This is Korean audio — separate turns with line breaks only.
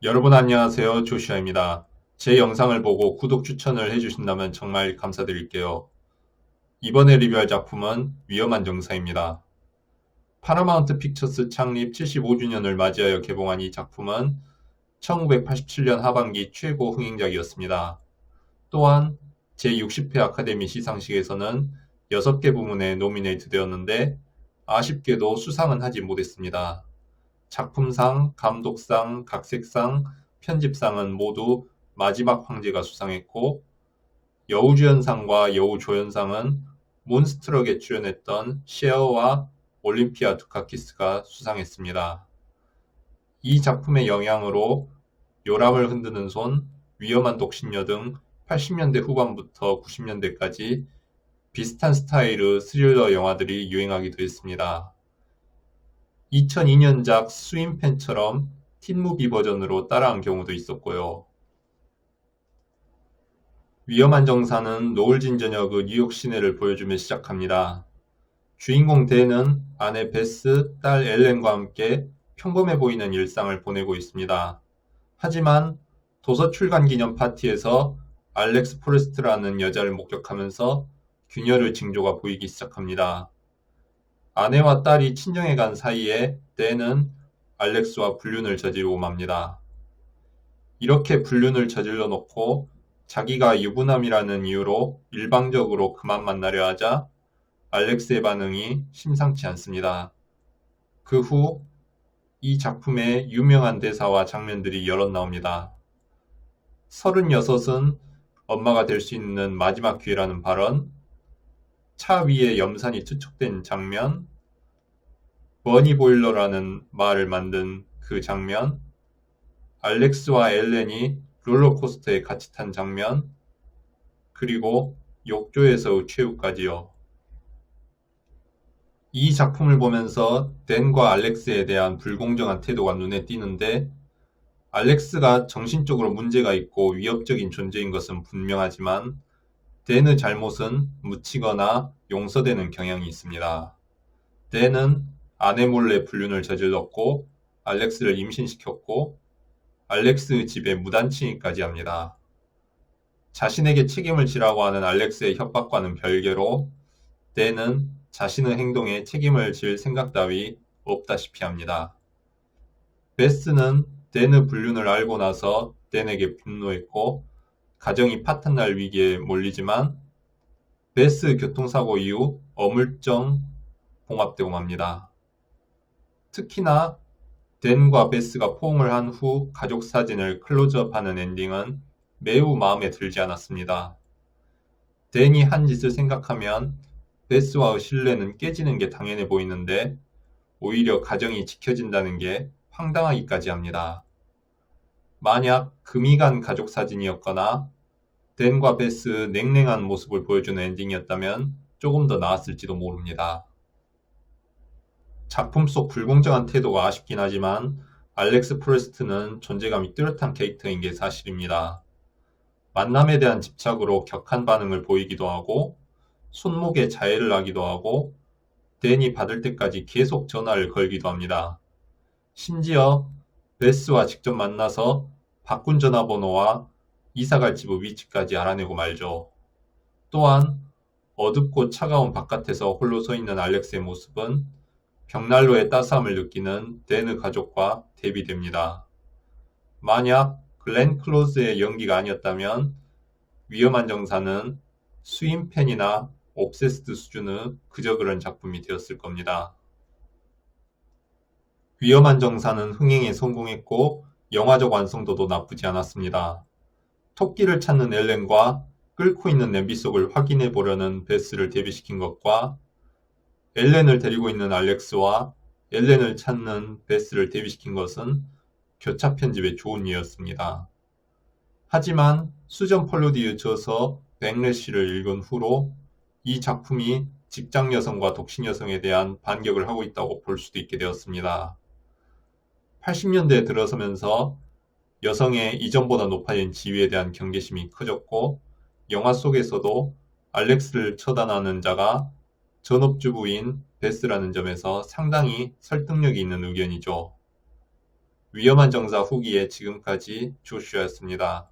여러분 안녕하세요. 조슈아입니다. 제 영상을 보고 구독 추천을 해주신다면 정말 감사드릴게요. 이번에 리뷰할 작품은 위험한 정사입니다. 파라마운트 픽처스 창립 75주년을 맞이하여 개봉한 이 작품은 1987년 하반기 최고 흥행작이었습니다. 또한 제60회 아카데미 시상식에서는 6개 부문에 노미네이트 되었는데 아쉽게도 수상은 하지 못했습니다. 작품상, 감독상, 각색상, 편집상은 모두 마지막 황제가 수상했고 여우주연상과 여우조연상은 몬스트럭에 출연했던 셰어와 올림피아 두카키스가 수상했습니다. 이 작품의 영향으로 요람을 흔드는 손, 위험한 독신녀 등 80년대 후반부터 90년대까지 비슷한 스타일의 스릴러 영화들이 유행하기도 했습니다. 2002년작 스윈펜처럼 틴무비 버전으로 따라한 경우도 있었고요. 위험한 정사는 노을진 저녁의 뉴욕 시내를 보여주며 시작합니다. 주인공 댄은 아내 베스, 딸 엘렌과 함께 평범해 보이는 일상을 보내고 있습니다. 하지만 도서 출간 기념 파티에서 알렉스 포레스트라는 여자를 목격하면서 균열의 징조가 보이기 시작합니다. 아내와 딸이 친정에 간 사이에 댄은 알렉스와 불륜을 저지르고 맙니다. 이렇게 불륜을 저질러 놓고 자기가 유부남이라는 이유로 일방적으로 그만 만나려 하자 알렉스의 반응이 심상치 않습니다. 그 후 이 작품의 유명한 대사와 장면들이 여럿 나옵니다. 36은 엄마가 될 수 있는 마지막 기회라는 발언, 차 위에 염산이 투척된 장면, 버니보일러라는 말을 만든 그 장면, 알렉스와 엘렌이 롤러코스터에 같이 탄 장면, 그리고 욕조에서의 최후까지요. 이 작품을 보면서 댄과 알렉스에 대한 불공정한 태도가 눈에 띄는데 알렉스가 정신적으로 문제가 있고 위협적인 존재인 것은 분명하지만 댄의 잘못은 묻히거나 용서되는 경향이 있습니다. 댄은 아내 몰래 불륜을 저질렀고 알렉스를 임신시켰고 알렉스의 집에 무단침입까지 합니다. 자신에게 책임을 지라고 하는 알렉스의 협박과는 별개로 댄은 자신의 행동에 책임을 질 생각 따위 없다시피 합니다. 베스는 댄의 불륜을 알고 나서 댄에게 분노했고 가정이 파탄날 위기에 몰리지만 베스 교통사고 이후 어물쩡 봉합되고 맙니다. 특히나 댄과 베스가 포옹을 한 후 가족 사진을 클로즈업하는 엔딩은 매우 마음에 들지 않았습니다. 댄이 한 짓을 생각하면 베스와의 신뢰는 깨지는 게 당연해 보이는데 오히려 가정이 지켜진다는 게 황당하기까지 합니다. 만약 금이 간 가족 사진이었거나 댄과 베스의 냉랭한 모습을 보여주는 엔딩이었다면 조금 더 나았을지도 모릅니다. 작품 속 불공정한 태도가 아쉽긴 하지만 알렉스 프레스트는 존재감이 뚜렷한 캐릭터인 게 사실입니다. 만남에 대한 집착으로 격한 반응을 보이기도 하고 손목에 자해를 하기도 하고 댄이 받을 때까지 계속 전화를 걸기도 합니다. 심지어 베스와 직접 만나서 바꾼 전화번호와 이사갈 집의 위치까지 알아내고 말죠. 또한 어둡고 차가운 바깥에서 홀로 서 있는 알렉스의 모습은 벽난로의 따스함을 느끼는 댄의 가족과 대비됩니다. 만약 글렌 클로즈의 연기가 아니었다면 위험한 정사는 스윈펜이나 옵세스드 수준의 그저 그런 작품이 되었을 겁니다. 위험한 정사는 흥행에 성공했고 영화적 완성도도 나쁘지 않았습니다. 토끼를 찾는 엘렌과 끓고 있는 냄비 속을 확인해 보려는 베스를 대비시킨 것과 엘렌을 데리고 있는 알렉스와 엘렌을 찾는 베스를 대비시킨 것은 교차 편집에 좋은 예였습니다. 하지만 수전 펄로디의 저서 백래시를 읽은 후로 이 작품이 직장 여성과 독신 여성에 대한 반격을 하고 있다고 볼 수도 있게 되었습니다. 80년대에 들어서면서 여성의 이전보다 높아진 지위에 대한 경계심이 커졌고 영화 속에서도 알렉스를 처단하는 자가 전업주부인 베스라는 점에서 상당히 설득력이 있는 의견이죠. 위험한 정사 후기에 지금까지 조슈아였습니다.